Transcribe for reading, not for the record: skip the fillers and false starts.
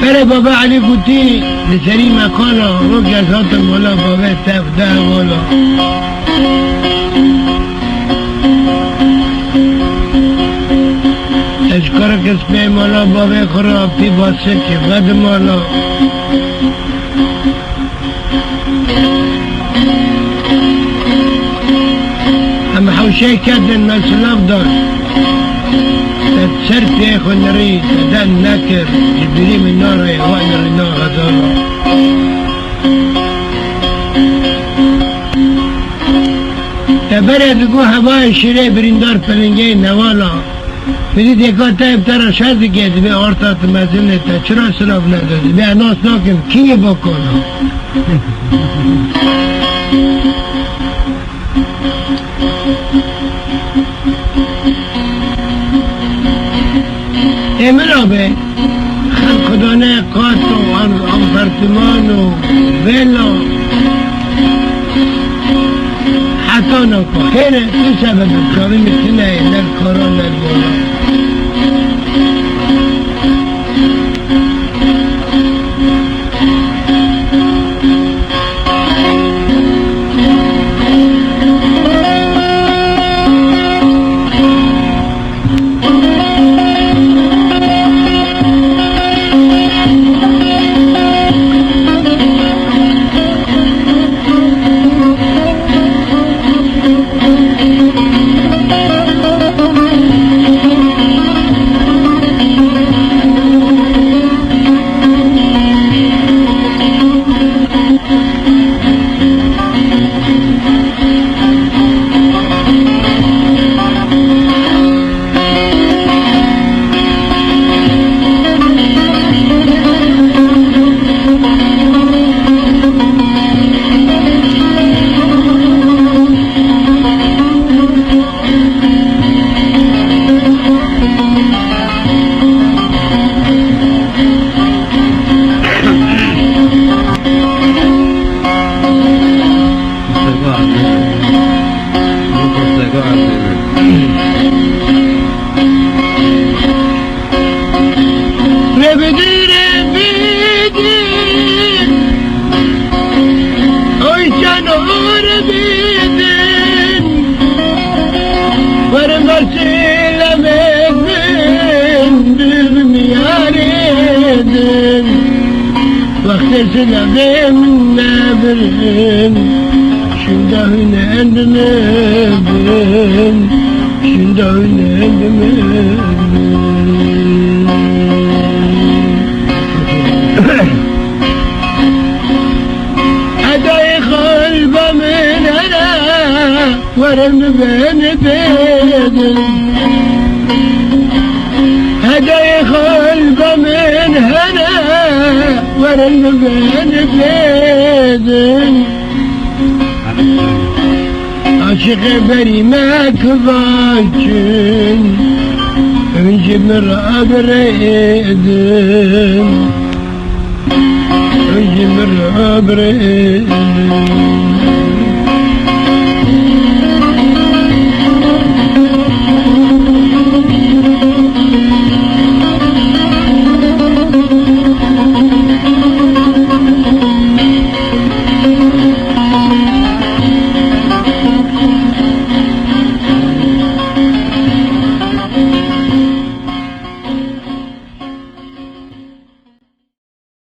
بره بابا علی گوتی لسری مکانا رو گزات مولا بابا تفده مولا اشکار کسبه مولا بابا خرابی باسه که غد مولا هم حوشه کردن نسلاف دار تتسرتي اخو نريد تدان نكر جبري من نار وانا رنا غزالا تبرد بگو هوای شیره بریندار پلنگه نوالا بدید یکا تایب ترا شرط گید به آرتات مزنه تا چرا سلاف ندازی به اناس ناکم کیه بکنم امرابه خلقدانه قاط و آپارتمان و ویلا حتی نکن خیره تو سبب کاری میتونه نر کارا نر بالا سلام نابرن شندهن نابرن شندهن نابرن أداي قلب من أنا ورم بين بيدن أداي قلب من هنا ورن بين بيدن عاشق بري ما كباكن انجب مرأة بريدن انجب مرأة بريدن